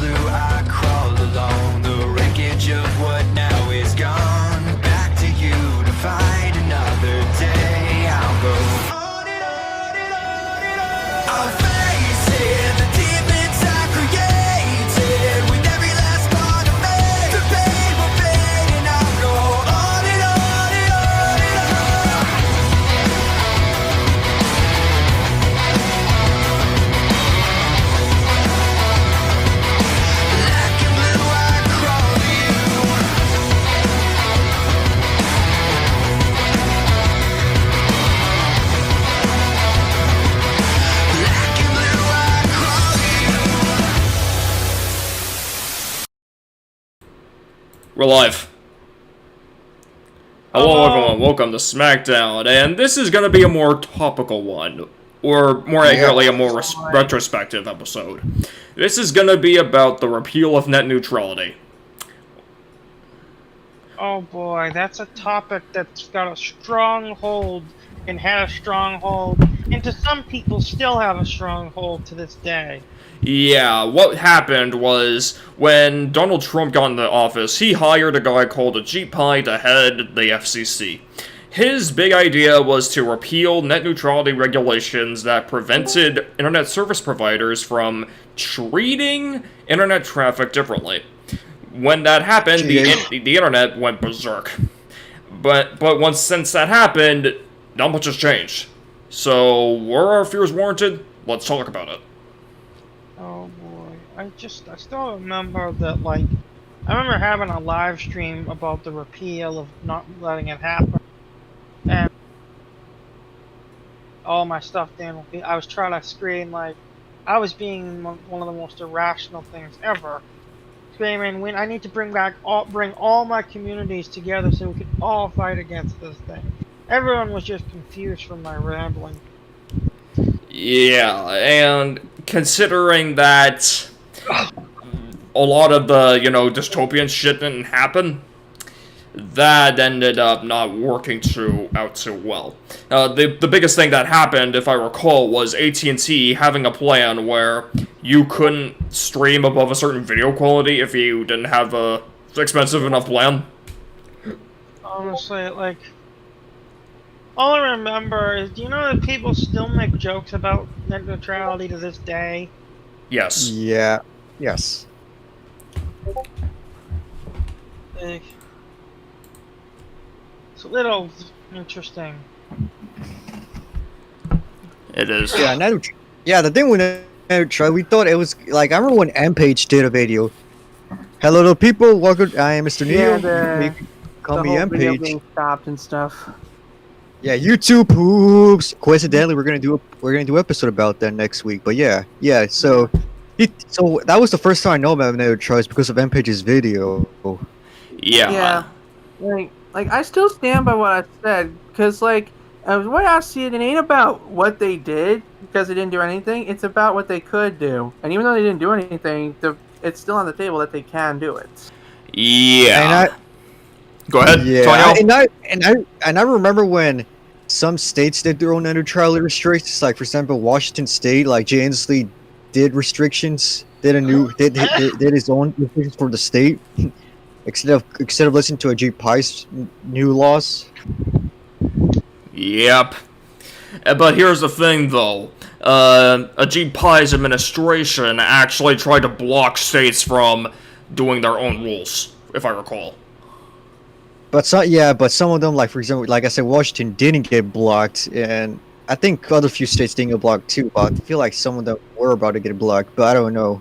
blue, I crawl alone. The wreckage of what now is gone. Back to you to fight another day. I'll go on and on and on and on. I'll face it, the demons I created. With every last part of me, the pain will fade, and I'll go on and on and on and on. Black and blue, I crawl to you. Black and blue, I crawl to you. We're live. Hello everyone, welcome to SmackDown, and this is going to be a more topical one, or more accurately a more retrospective episode. This is going to be about the repeal of net neutrality. Oh boy, that's a topic that's got a strong hold and had a strong hold, and to some people still have a strong hold to this day. Yeah, what happened was, when Donald Trump got into office, he hired a guy called Ajit Pai to head the FCC. His big idea was to repeal net neutrality regulations that prevented internet service providers from treating internet traffic differently. When that happened, the internet went berserk. But since that happened, not much has changed. So, were our fears warranted? Let's talk about it. Oh boy, I still remember that, like, I remember having a live stream about the repeal of not letting it happen, and all my stuff then, I was trying to scream, like, I was being one of the most irrational things ever. Screaming, I need to bring all my communities together so we can all fight against this thing. Everyone was just confused from my rambling. Yeah, and considering that a lot of the, dystopian shit didn't happen, that ended up not working out too well. The biggest thing that happened, if I recall, was AT&T having a plan where you couldn't stream above a certain video quality if you didn't have a expensive enough plan. Honestly, like, all I remember is, do you know that people still make jokes about net neutrality to this day? Yes. Yeah. Yes. Like, it's a little interesting. It is. Yeah. The thing with net neutrality, we thought it was like, I remember when M-Page did a video. Hello, little people. Welcome. I am Mr. Neil. You can call me M-Page. Being stopped and stuff. Yeah, YouTube poops. Coincidentally, we're gonna do an episode about that next week. But yeah. So that was the first time I know about net neutrality because of M-Page's video. Yeah. Like I still stand by what I said, because the way I see it, it ain't about what they did because they didn't do anything. It's about what they could do, and even though they didn't do anything, it's still on the table that they can do it. Yeah. Go ahead. Yeah, and I remember when some states did their own net neutrality restrictions. Like for example, Washington State, like Jay Inslee did restrictions, did his own restrictions for the state instead of listening to Ajit Pai's new laws. Yep. But here's the thing, though. Ajit Pai's administration actually tried to block states from doing their own rules, if I recall. But some of them, like for example, like I said, Washington didn't get blocked, and I think other few states didn't get blocked too. But I feel like some of them were about to get blocked, but I don't know.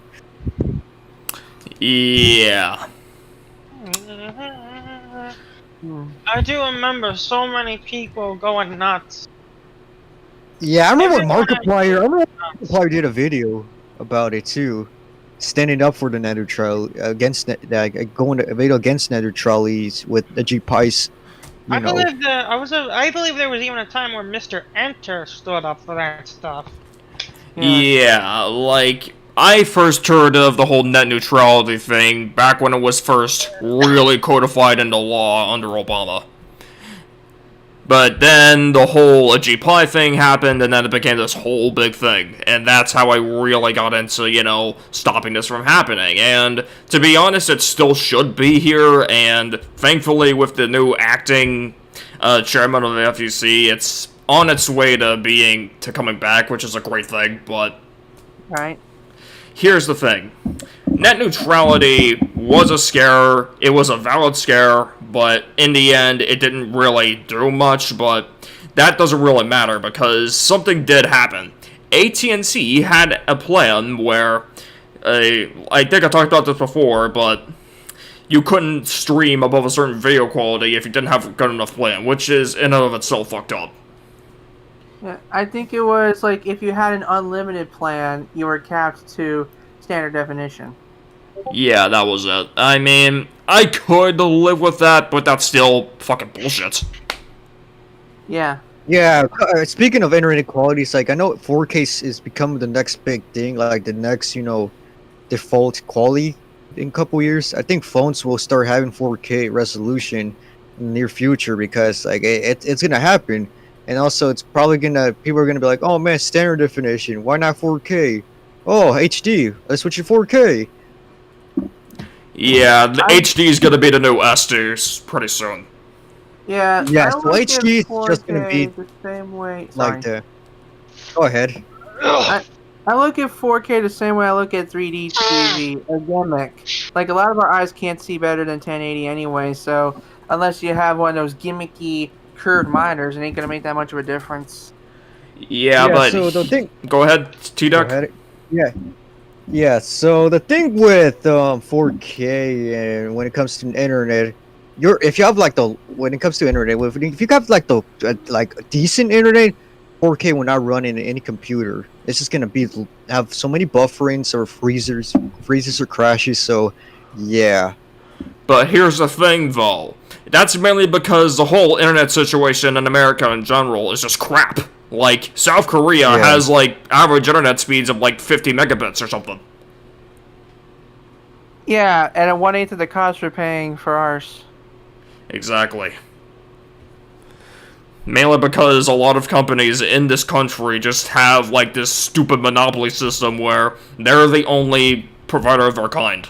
Yeah. I do remember so many people going nuts. Yeah, I remember Markiplier did a video about it too, standing up for the net neutrality going to video against net neutralities with Ajit Pai's. I believe there was even a time where Mr. Enter stood up for that stuff. Yeah, like, I first heard of the whole net neutrality thing back when it was first really codified into law under Obama. But then the whole GPI thing happened, and then it became this whole big thing. And that's how I really got into, stopping this from happening. And to be honest, it still should be here, and thankfully with the new acting chairman of the FTC, it's on its way to coming back, which is a great thing, but... Right. Here's the thing. Net neutrality was a scare, it was a valid scare, but in the end, it didn't really do much, but that doesn't really matter, because something did happen. AT&T had a plan where, I think I talked about this before, but you couldn't stream above a certain video quality if you didn't have a good enough plan, which is in and of itself fucked up. Yeah, I think it was like if you had an unlimited plan, you were capped to standard definition. Yeah, that was it. I mean, I could live with that, but that's still fucking bullshit. Yeah. Yeah, speaking of internet quality, it's like I know 4K is becoming the next big thing, like the next, default quality in a couple years. I think phones will start having 4K resolution in the near future because like it's gonna happen. And also, it's probably people are gonna be like, oh man, standard definition, why not 4K? Oh, HD, let's switch to 4K. Yeah, the HD is gonna be the new SD pretty soon. Yeah. Yeah, I so look HD at is just gonna be 4K the same way. like the. Go ahead. I look at 4K the same way I look at 3D TV, a gimmick. Like, a lot of our eyes can't see better than 1080 anyway, so unless you have one of those gimmicky curved monitors, it ain't gonna make that much of a difference. Yeah, but... So the thing... Go ahead, T-Duck. Yeah. Yeah, so the thing with 4K and when it comes to internet, if you have when it comes to internet, if you have like decent internet, 4K will not run in any computer. It's just gonna have so many bufferings or freezes or crashes. So, yeah. But here's the thing, though. That's mainly because the whole internet situation in America in general is just crap. Like, South Korea has, average internet speeds of, 50 megabits or something. Yeah, and at 1/8 of the cost we're paying for ours. Exactly. Mainly because a lot of companies in this country just have, this stupid monopoly system where they're the only provider of their kind.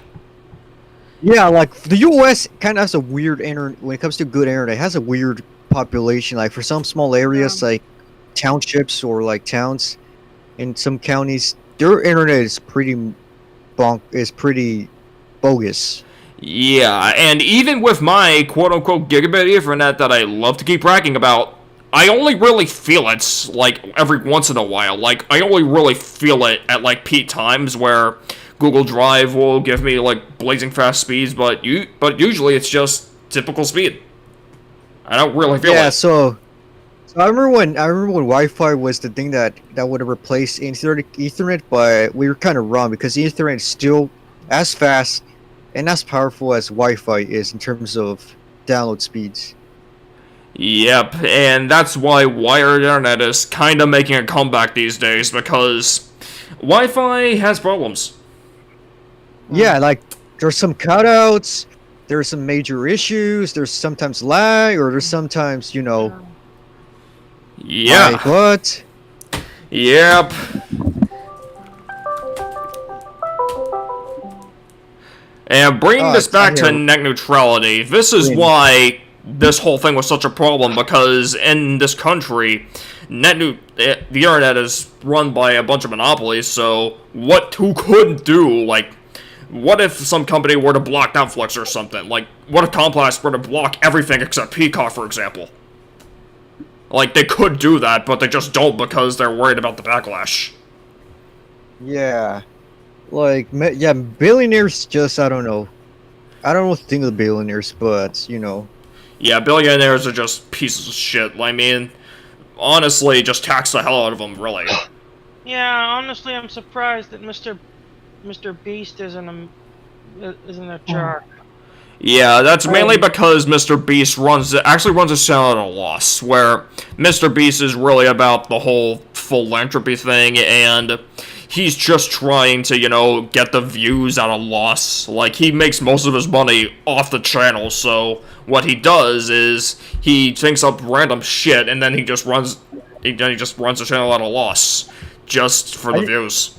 Yeah, like, the US kind of has a weird internet, when it comes to good internet, it has a weird population. Like, for some small areas, like townships or, towns in some counties, their internet is pretty bogus. Yeah, and even with my quote-unquote gigabit Ethernet that I love to keep bragging about, I only really feel it, every once in a while. I only really feel it at, peak times where Google Drive will give me, blazing fast speeds, but usually it's just typical speed. I don't really feel it. Yeah, so I remember when Wi-Fi was the thing that would have replaced Ethernet, but we were kind of wrong because Ethernet is still as fast and as powerful as Wi-Fi is in terms of download speeds. Yep, and that's why wired internet is kind of making a comeback these days, because Wi-Fi has problems. Yeah, there's some cutouts, there's some major issues, there's sometimes lag, or there's sometimes, Yeah. Like what? Yep. And bringing this back to net neutrality, this is why this whole thing was such a problem, because in this country, the internet is run by a bunch of monopolies, so who could do, what if some company were to block Netflix or something? What if Comcast were to block everything except Peacock, for example? They could do that, but they just don't because they're worried about the backlash. Yeah. Billionaires just, I don't know. I don't know what to think of the billionaires, but, Yeah, billionaires are just pieces of shit. I mean, honestly, just tax the hell out of them, really. Yeah, honestly, I'm surprised that Mr. Beast isn't a jerk. Yeah, that's mainly because Mr. Beast actually runs a channel at a loss, where Mr. Beast is really about the whole philanthropy thing, and he's just trying to, get the views at a loss. Like, he makes most of his money off the channel, so what he does is he thinks up random shit, and then he just runs the channel at a loss, just for the views.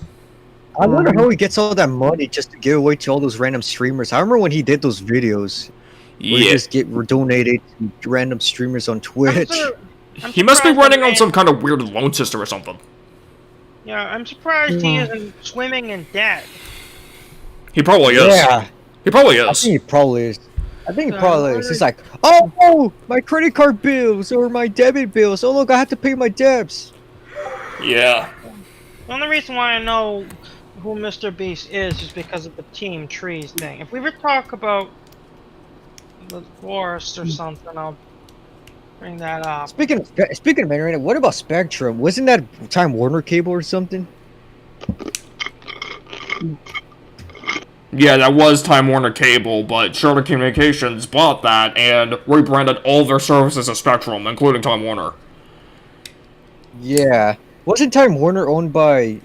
I wonder how he gets all that money just to give away to all those random streamers. I remember when he did those videos. Where he just were donated to random streamers on Twitch. He must be running on some kind of weird loan system or something. Yeah, I'm surprised he isn't swimming in debt. He probably is. Yeah. He probably is. I think he probably is. He's like, oh, my credit card bills or my debit bills. Oh, look, I have to pay my debts. Yeah. The only reason why I know who Mr. Beast is because of the Team Trees thing. If we were to talk about the forest or something, I'll bring that up. Speaking of internet, what about Spectrum? Wasn't that Time Warner Cable or something? Yeah, that was Time Warner Cable, but Charter Communications bought that and rebranded all their services as Spectrum, including Time Warner. Yeah. Wasn't Time Warner owned by,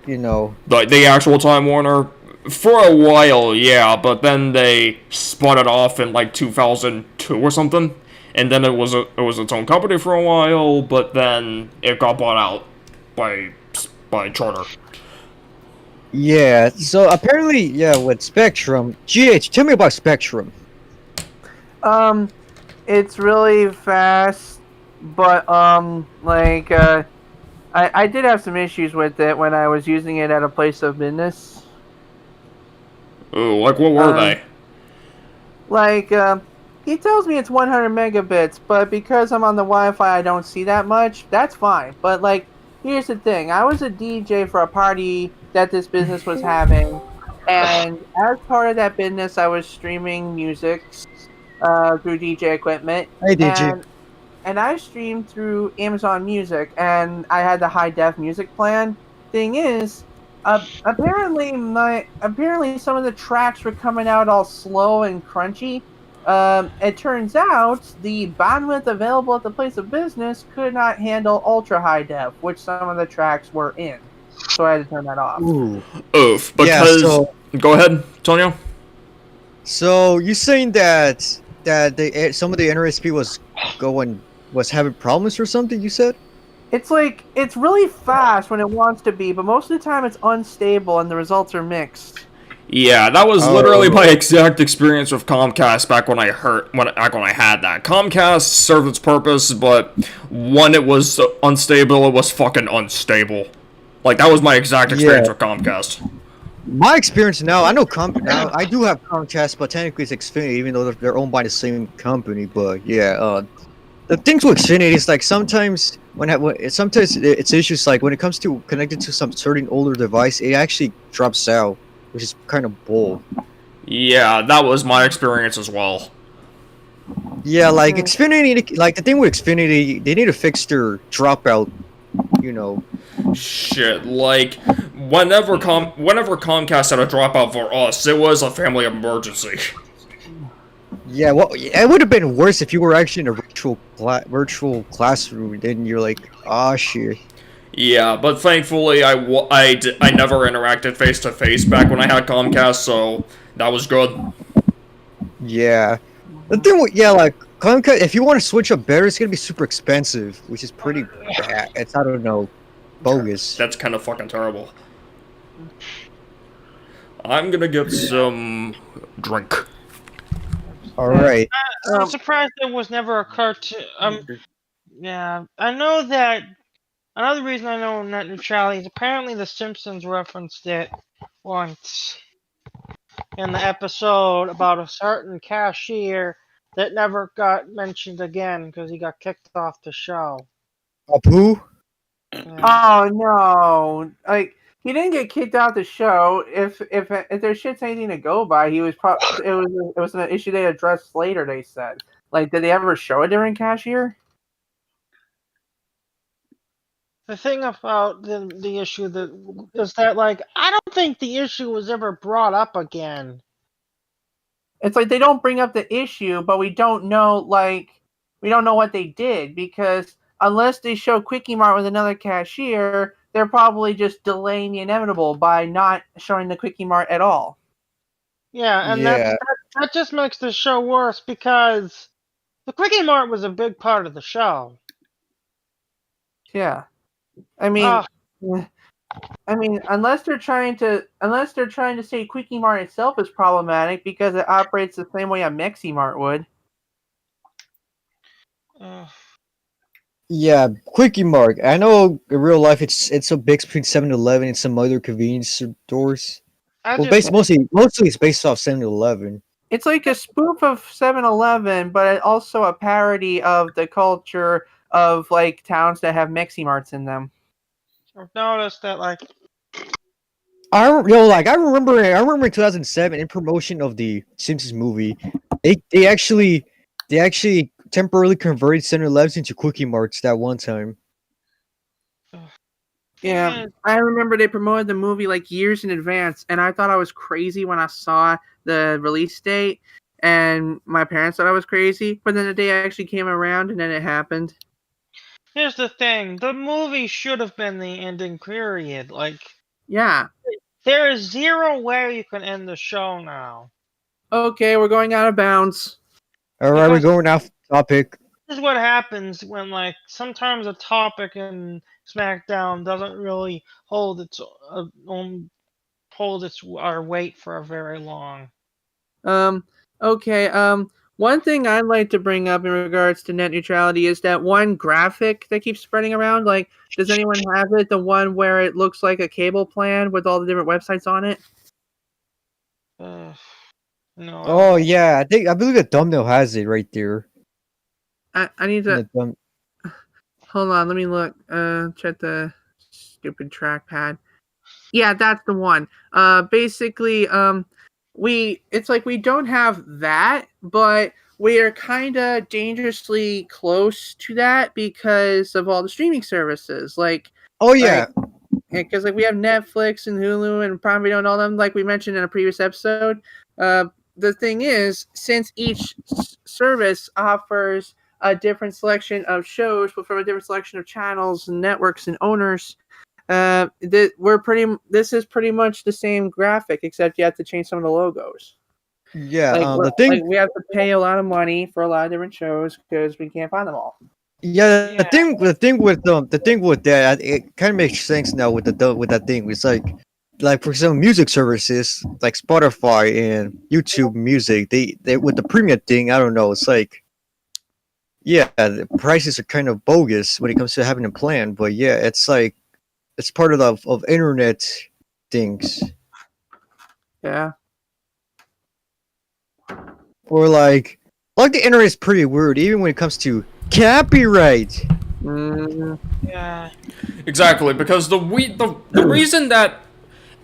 the actual Time Warner? For a while, yeah, but then they spun it off in like 2002 or something, and then it was its own company for a while, but then it got bought out by Charter. Yeah, so apparently, with Spectrum, GH, tell me about Spectrum. It's really fast, but I did have some issues with it when I was using it at a place of business. Ooh, like what were they? He tells me it's 100 megabits, but because I'm on the Wi-Fi, I don't see that much. That's fine. But, here's the thing. I was a DJ for a party that this business was having, and as part of that business, I was streaming music through DJ equipment. Hey, DJ. And I streamed through Amazon Music, and I had the high-def music plan. Thing is, apparently some of the tracks were coming out all slow and crunchy. It turns out the bandwidth available at the place of business could not handle ultra high def, which some of the tracks were in. So I had to turn that off. Oof. Because go ahead, Tonio. So you saying that some of the NRSP was having problems or something? You said. It's it's really fast when it wants to be, but most of the time it's unstable and the results are mixed. Yeah, that was literally my exact experience with Comcast back when I had that. Comcast served its purpose, but when it was unstable, it was fucking unstable. That was my exact experience with Comcast. My experience now, I know I do have Comcast, but technically it's Xfinity, even though they're owned by the same company. But the things with Xfinity is sometimes sometimes it's issues when it comes to connected to some certain older device, it actually drops out, which is kind of bull. Yeah, that was my experience as well. Yeah, Xfinity, the thing with Xfinity, they need to fix their dropout, Shit, whenever Comcast had a dropout for us, it was a family emergency. Yeah, well, it would have been worse if you were actually in a virtual classroom, then you're like, ah, shit. Yeah, but thankfully I never interacted face-to-face back when I had Comcast, so that was good. Yeah. The thing with, Comcast, if you want to switch up better, it's going to be super expensive, which is pretty bad. It's, I don't know, bogus. That's kind of fucking terrible. I'm gonna get some drink. Alright. I'm surprised it was never a cartoon. Yeah, I know that. Another reason I know net neutrality is apparently The Simpsons referenced it once in the episode about a certain cashier that never got mentioned again because he got kicked off the show. Who? Yeah. Oh no! He didn't get kicked out the show. If there's shit's anything to go by, it was an issue they addressed later. They said, did they ever show a different cashier? The thing about the issue is that I don't think the issue was ever brought up again. It's they don't bring up the issue, but we don't know what they did, because unless they show Quickie Mart with another cashier, they're probably just delaying the inevitable by not showing the Quickie Mart at all. Yeah, and Yeah. that just makes the show worse because the Quickie Mart was a big part of the show. Yeah, I mean, unless they're trying to say Quickie Mart itself is problematic because it operates the same way a Mexi Mart would. Yeah, Quickie Mart. I know in real life it's a mix between 7-Eleven and some other convenience stores. I Well, just mostly it's based off 7-Eleven. It's like a spoof of 7-Eleven, but also a parody of the culture of like towns that have Mexi Marts in them. I've noticed that like I remember in 2007 in promotion of the Simpsons movie, they actually temporarily converted 7-Elevens into Quickie Marts that one time. Yeah, I remember they promoted the movie like years in advance, and I thought I was crazy when I saw the release date, and my parents thought I was crazy. But then the day actually came around, and then it happened. here's the thing: the movie should have been the ending period. Like Yeah. there is zero way you can end the show now. Okay, we're going out of bounds. All right, we're Because going off topic. this is what happens when like sometimes a topic in SmackDown doesn't really hold its our weight for very long. Okay. One thing I'd like to bring up in regards to net neutrality is that one graphic that keeps spreading around. Like, does anyone have it? The one where it looks like a cable plan with all the different websites on it? No. Oh yeah, I believe the thumbnail has it right there. I need In to the thumb- hold on. Let me look. Check the stupid trackpad. Yeah, that's the one. Basically, it's like we don't have that, but we are kind of dangerously close to that because of all the streaming services. Oh yeah, Because like we have Netflix and Hulu and Prime Video and all them, like we mentioned in a previous episode. The thing is, since each service offers a different selection of shows, but from a different selection of channels and networks and owners, this is pretty much the same graphic, except you have to change some of the logos. yeah. Like we have to pay a lot of money for a lot of different shows because we can't find them all. Yeah, the thing with that, it kind of makes sense now with that thing. It's like for some music services like Spotify and YouTube Music, they with the premium thing, I don't know. It's like, yeah, the prices are kind of bogus when it comes to having a plan. But yeah, it's like it's part of of internet things. Yeah. Or like the internet is pretty weird, even when it comes to copyright. Yeah. Exactly, because the reason that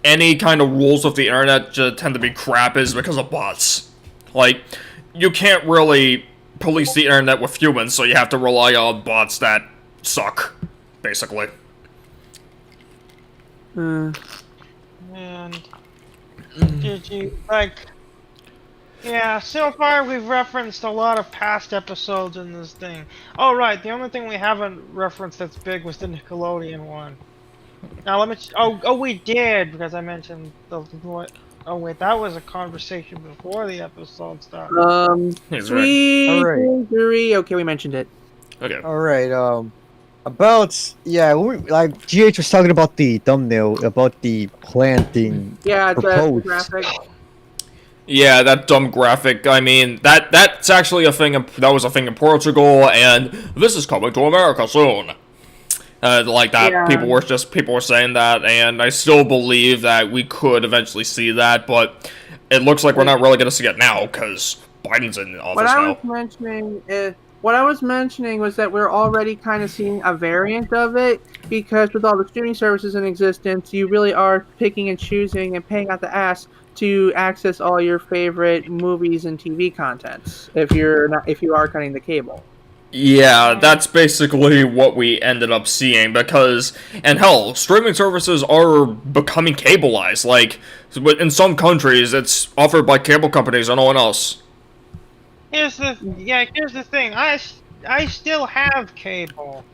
any kind of rules of the internet tend to be crap is because of bots. Like, you can't really police the internet with humans, so you have to rely on bots that suck, basically. And did you like? Yeah, so far we've referenced a lot of past episodes in this thing. Oh right, the only thing we haven't referenced that's big was the Nickelodeon one. Now let me. We did because I mentioned the. Oh wait, that was a conversation before the episode started. Sweet Alright. Jury. Okay, we mentioned it. Okay. All right. About like GH was talking about the thumbnail about the planting. Yeah, the proposed. graphic. Yeah, that dumb graphic. I mean, that's actually a thing. That was a thing in Portugal, and this is coming to America soon. Like that, Yeah. people were saying that, and I still believe that we could eventually see that, but it looks like we're not really gonna see it now because Biden's in office now. What I was mentioning was that we're already kind of seeing a variant of it because with all the streaming services in existence, you really are picking and choosing and paying out the ass to access all your favorite movies and TV contents if you are cutting the cable. Yeah, that's basically what we ended up seeing because, and hell, streaming services are becoming cableized. Like, in some countries, it's offered by cable companies and no one else. Here's the thing. I still have cable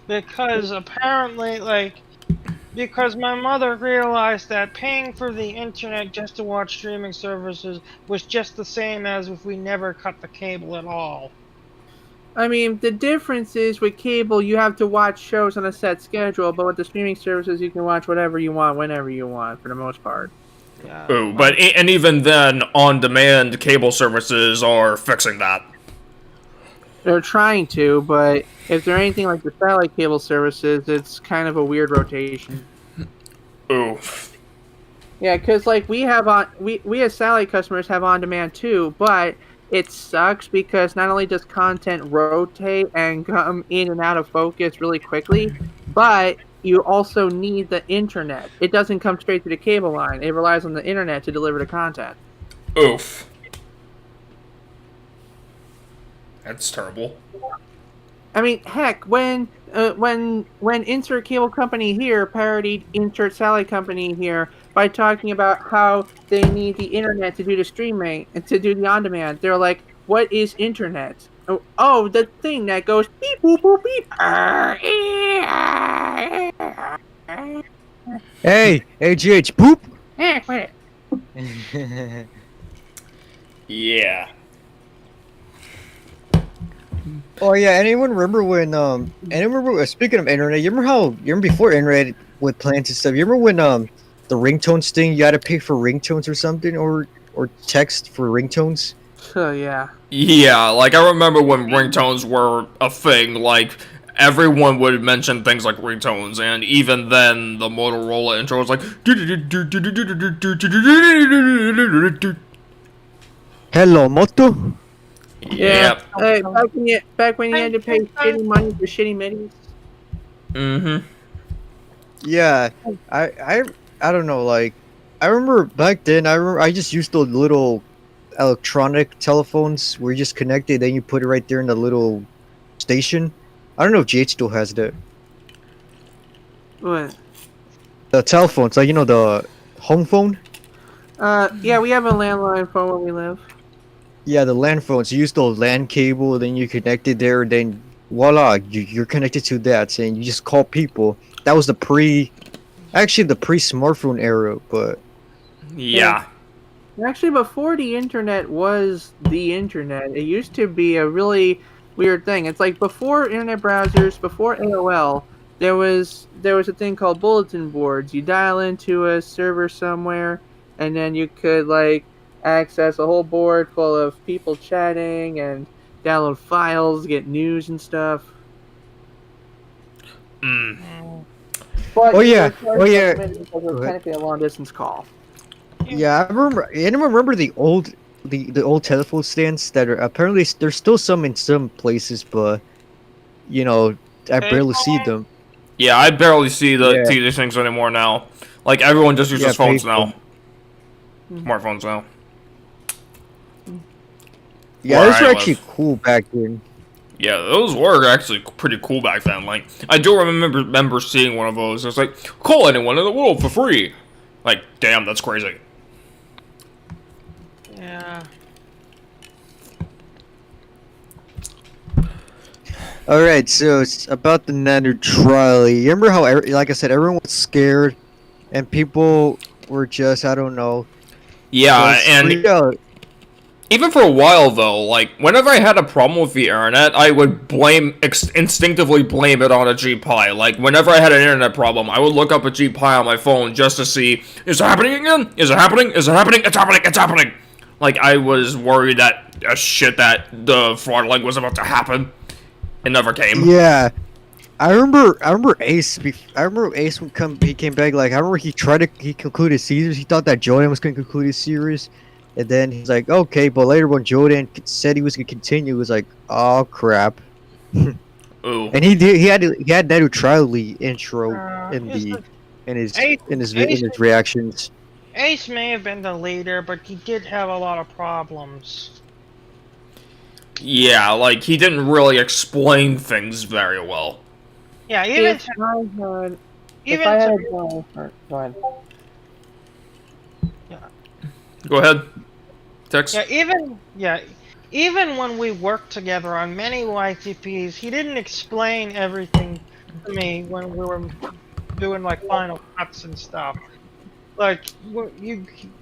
because apparently like Because my mother realized that paying for the internet just to watch streaming services was just the same as if we never cut the cable at all. I mean, the difference is with cable, you have to watch shows on a set schedule, but with the streaming services, you can watch whatever you want, whenever you want, for the most part. Yeah. Ooh, but and even then, on-demand cable services are fixing that. They're trying to, but if they're anything like the satellite cable services, it's kind of a weird rotation. Ooh. Yeah, because like we as satellite customers have on demand too, but it sucks because not only does content rotate and come in and out of focus really quickly, but you also need the internet. It doesn't come straight to the cable line. It relies on the internet to deliver the content. Oof. That's terrible. I mean, heck, when Insert Cable Company here parodied Insert Satellite Company here by talking about how they need the internet to do the streaming and to do the on-demand, they're like, "What is internet?" Oh, the thing that goes beep boop boop beep. Hey, AGH, boop. Quit it. Yeah. Oh yeah, anyone remember when speaking of internet, you remember before internet with plans and stuff, you remember when the ringtones thing, you had to pay for ringtones or something, or text for ringtones? So yeah. Yeah, like I remember when ringtones were a thing, like everyone would mention things like ringtones, and even then the Motorola intro was like Hello, Moto. Yeah. Hey, back when you had to pay shitty money for shitty middies. Mm-hmm. Yeah, I don't know, like I remember back then. I just used those little electronic telephones where you just connect it, then you put it right there in the little station. I don't know if GH still has that. What? The telephones, like the home phone. Yeah, we have a landline phone where we live. Yeah, the LAN phones. You use the LAN cable, then you connect it there, then voila, you're connected to that, and you just call people. That was the pre-smartphone era, but Yeah. Actually, before the internet was the internet, it used to be a really weird thing. It's like before internet browsers, before AOL, there was a thing called bulletin boards. You dial into a server somewhere, and then you could like access a whole board full of people chatting and download files, get news and stuff. Mm. But Oh, you yeah. were Oh, yeah. charged because it was Go ahead. technically a long distance call. yeah, I remember. Anyone remember the old telephone stands that are apparently there's still some in some places, but I barely see them. Yeah, I barely see Yeah. these things anymore now. Like everyone just uses Yeah, phones payphone. now. Smartphones now. Yeah, Where those were I actually live. cool back then. Yeah, those were actually pretty cool back then. Like, I do remember seeing one of those. It's like, call anyone in the world for free. Like, damn, that's crazy. Yeah. All right, so it's about the neutrality. You remember how, like I said, everyone was scared, and people were just, I don't know. Yeah, just and freaked out. even for a while though, like whenever I had a problem with the internet, I would instinctively blame it on a GPie. Like whenever I had an internet problem, I would look up a GPie on my phone just to see, is it happening again? Is it happening? Is it happening? It's happening! It's happening! Like I was worried that that the throttling was about to happen. It never came. Yeah, I remember Ace. I remember Ace he came back. Like I remember he concluded series. He thought that Jordan was gonna conclude his series, and then he's like, okay. But later when Jordan said he was gonna continue, he was like, oh crap. Ooh. And he did. He had that neutrality intro in it's the like in his Ace- in his Ace- reactions. Ace may have been the leader, but he did have a lot of problems. Yeah, like he didn't really explain things very well. Yeah, even If I had, even if I had to- a go ahead. Go ahead. Tex. even when we worked together on many YTPs, he didn't explain everything to me when we were doing like final cuts and stuff. Like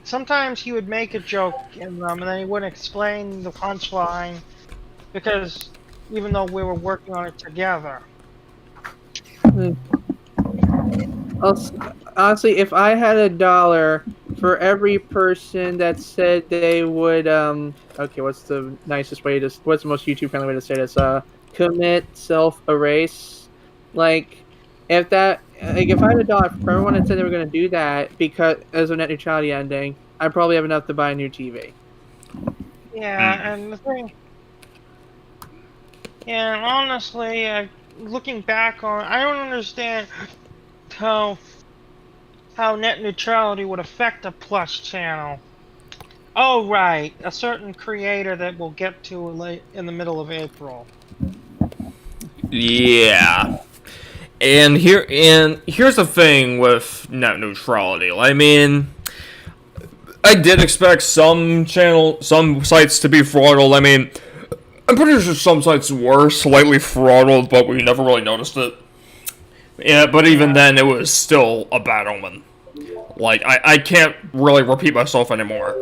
sometimes he would make a joke in them, and then he wouldn't explain the punchline because even though we were working on it together. Honestly, if I had $1 for every person that said they would, okay, what's the what's the most YouTube friendly way to say this? Commit self-erase. Like, if I had $1 for everyone that said they were going to do that because as a net neutrality ending, I'd probably have enough to buy a new TV. Yeah, and the thing. Yeah, and honestly, looking back on, I don't understand how net neutrality would affect a Plus channel. Oh right, a certain creator that we'll get to late in the middle of April. Yeah. And here's the thing with net neutrality. I mean, I did expect some sites to be throttled. I mean, I'm pretty sure some sites were slightly throttled, but we never really noticed it. Yeah, but even then, it was still a bad omen. Like, I can't really repeat myself anymore.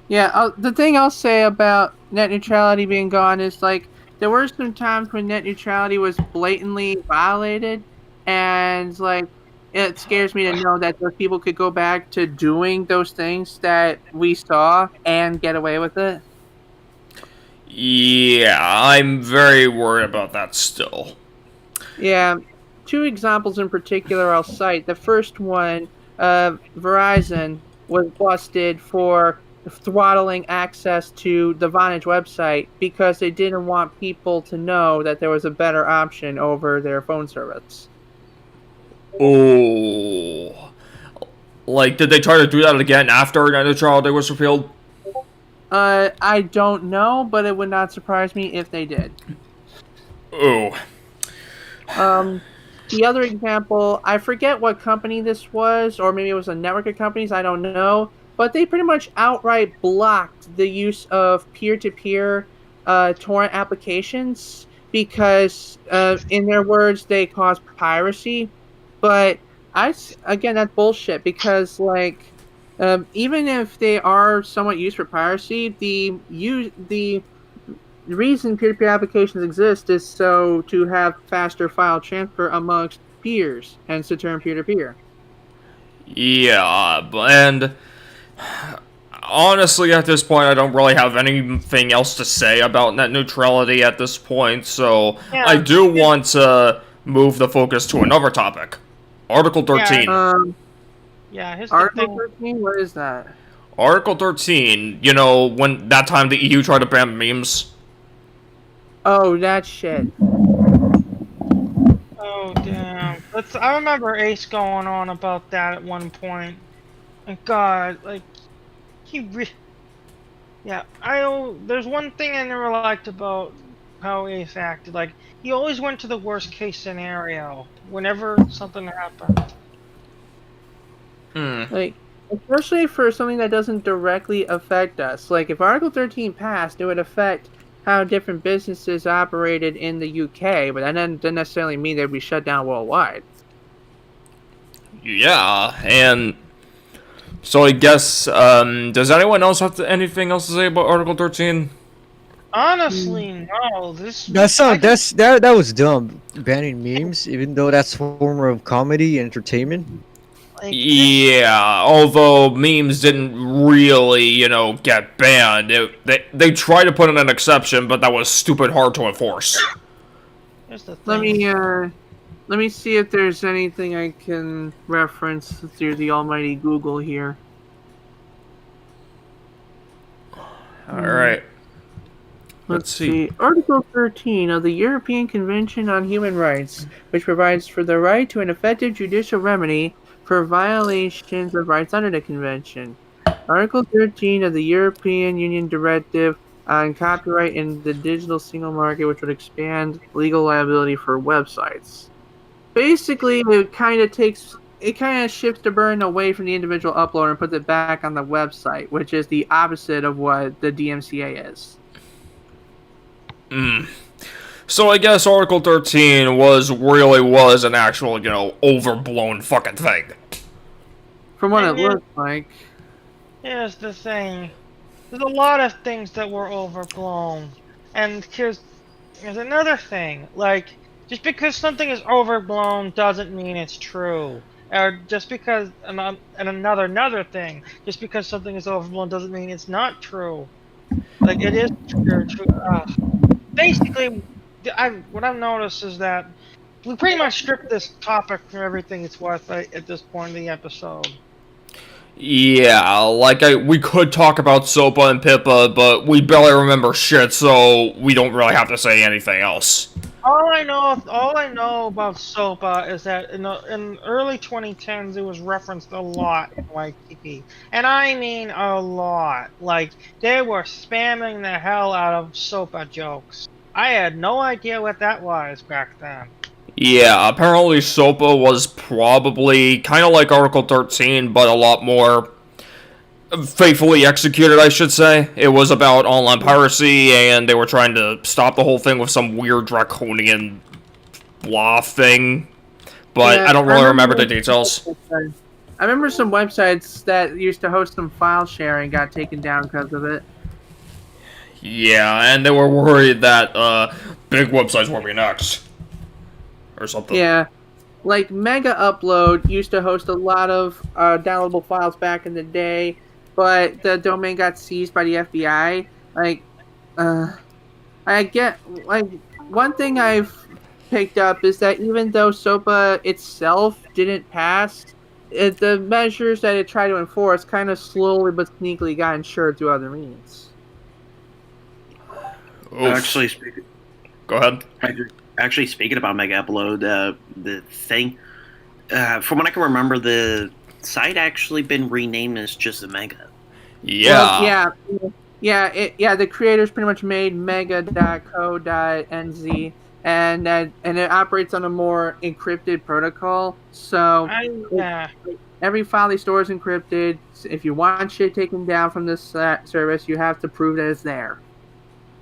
Yeah, the thing I'll say about net neutrality being gone is, like, there were some times when net neutrality was blatantly violated, and, like, it scares me to know that those people could go back to doing those things that we saw and get away with it. Yeah, I'm very worried about that still. Yeah, 2 examples in particular I'll cite. The first one, Verizon was busted for throttling access to the Vonage website because they didn't want people to know that there was a better option over their phone service. Oh. Like, did they try to do that again after net neutrality was repealed? I don't know, but it would not surprise me if they did. Oh. The other example, I forget what company this was, or maybe it was a network of companies, I don't know, but they pretty much outright blocked the use of peer-to-peer torrent applications because, in their words, they cause piracy. But again, that's bullshit because, like, even if they are somewhat used for piracy, the reason peer-to-peer applications exist is so to have faster file transfer amongst peers, hence the term peer-to-peer. Yeah, and honestly, at this point, I don't really have anything else to say about net neutrality at this point, so yeah. I do want to move the focus to another topic. Article 13. Article 13? What is that? Article 13, you know, when that time the EU tried to ban memes. Oh, that shit. Oh, damn. I remember Ace going on about that at one point. And God, like, yeah, there's one thing I never liked about how Ace acted. Like, he always went to the worst case scenario whenever something happened. Like, especially for something that doesn't directly affect us. Like, if Article 13 passed, it would affect how different businesses operated in the UK, but that doesn't necessarily mean they'd be shut down worldwide. Yeah, and so I guess, does anyone else have anything else to say about Article 13? Honestly, no. That was dumb. Banning memes, even though that's a form of comedy and entertainment. Like, yeah, although memes didn't really, you know, get banned. They tried to put in an exception, but that was stupid hard to enforce. Let me see if there's anything I can reference through the almighty Google here. Alright. Let's see. Article 13 of the European Convention on Human Rights, which provides for the right to an effective judicial remedy for violations of rights under the Convention. Article 13 of the European Union Directive on Copyright in the Digital Single Market, which would expand legal liability for websites. Basically, it kind of shifts the burden away from the individual uploader and puts it back on the website, which is the opposite of what the DMCA is. So I guess Article 13 was an actual, overblown fucking thing. From what it And here- looks like. Here's the thing. There's a lot of things that were overblown. And here's another thing. Like, just because something is overblown doesn't mean it's true. Or just because, and another thing, just because something is overblown doesn't mean it's not true. Like, it is true. Basically, what I've noticed is that we pretty much stripped this topic for everything it's worth at this point in the episode. Yeah, we could talk about Sopa and Pippa, but we barely remember shit, so we don't really have to say anything else. All I know about SOPA is that in early 2010s it was referenced a lot in YTP, and I mean a lot. Like, they were spamming the hell out of SOPA jokes. I had no idea what that was back then. Yeah, apparently SOPA was probably kind of like Article 13, but a lot more faithfully executed, I should say. It was about online piracy, and they were trying to stop the whole thing with some weird draconian law thing. But Yeah, I don't really remember the details. I remember some websites that used to host some file sharing got taken down because of it. Yeah, and they were worried that big websites were be next. Or something. Yeah, like Mega Upload used to host a lot of downloadable files back in the day, but the domain got seized by the FBI. I get, one thing I've picked up is that even though SOPA itself didn't pass, the measures that it tried to enforce kind of slowly but sneakily got ensured through other means. Actually, Go ahead. Actually, speaking about Mega Upload, the thing, from what I can remember, the site actually been renamed as just the Mega. Yeah. Well, the creators pretty much made mega.co.nz, and it operates on a more encrypted protocol. So every file they store is encrypted. If you want shit taken down from this service, you have to prove that it's there.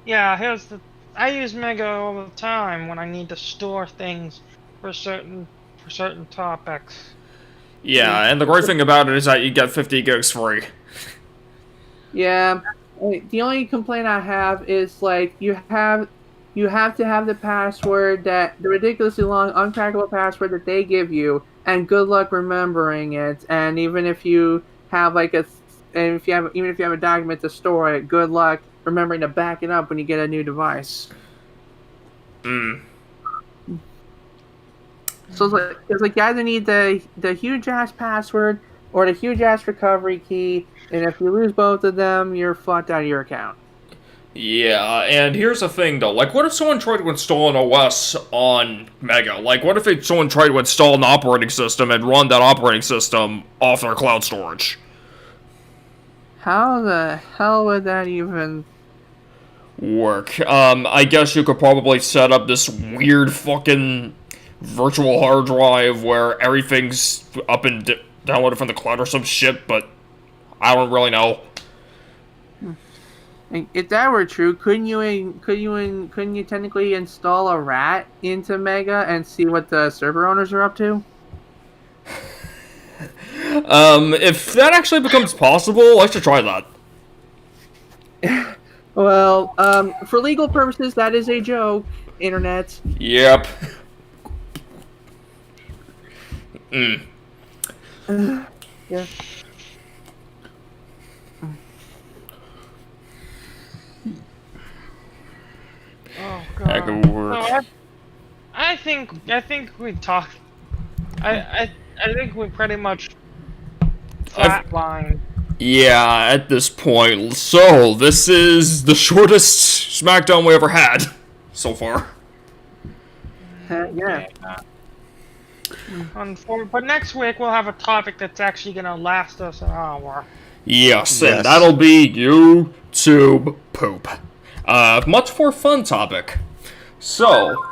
Yeah, I use Mega all the time when I need to store things for certain topics. Yeah, and the great thing about it is that you get 50 gigs free. Yeah, the only complaint I have is you have to have the password, the ridiculously long uncrackable password that they give you, and good luck remembering it. And even if you have a document to store it, good luck remembering to back it up when you get a new device. So it's like you either need the huge ass password or the huge ass recovery key, and if you lose both of them, you're fucked out of your account. Yeah, and here's the thing though, what if someone tried to install an OS on Mega? What if someone tried to install an operating system and run that operating system off their cloud storage? How the hell would that even work? I guess you could probably set up this weird fucking virtual hard drive where everything's up and downloaded from the cloud or some shit, but I don't really know. If that were true, couldn't you technically install a rat into Mega and see what the server owners are up to? If that actually becomes possible, I should try that. Well, for legal purposes, that is a joke, Internet. Yep. Yeah. Oh god. That could work. No, I think we talked. I think we pretty much flatlined. Yeah, at this point. So, this is the shortest SmackDown we ever had so far. Yeah. But next week we'll have a topic that's actually gonna last us an hour. Yes, and that'll be YouTube poop. Much more fun topic. So,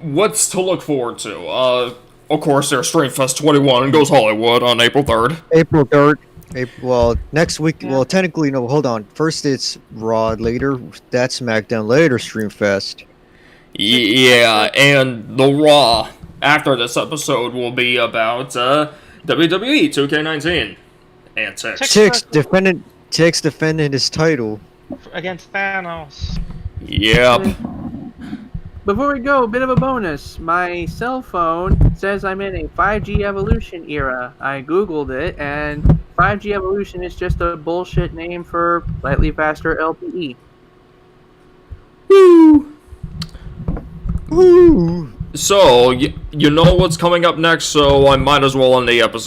what's to look forward to? Of course, there's Streamfest 21 in Goes Hollywood on April 3rd. April 3rd. Well, next week. Yeah. Well, technically, no. Hold on. First, it's Raw. Later, that's SmackDown. Later, Streamfest. Yeah, and the Raw after this episode will be about WWE 2K19 and Tix. Tix defending his title. Against Thanos. Yep. Before we go, a bit of a bonus. My cell phone says I'm in a 5G evolution era. I googled it, and 5G evolution is just a bullshit name for slightly faster LTE. Woo! Woo! So, you know what's coming up next, so I might as well end the episode.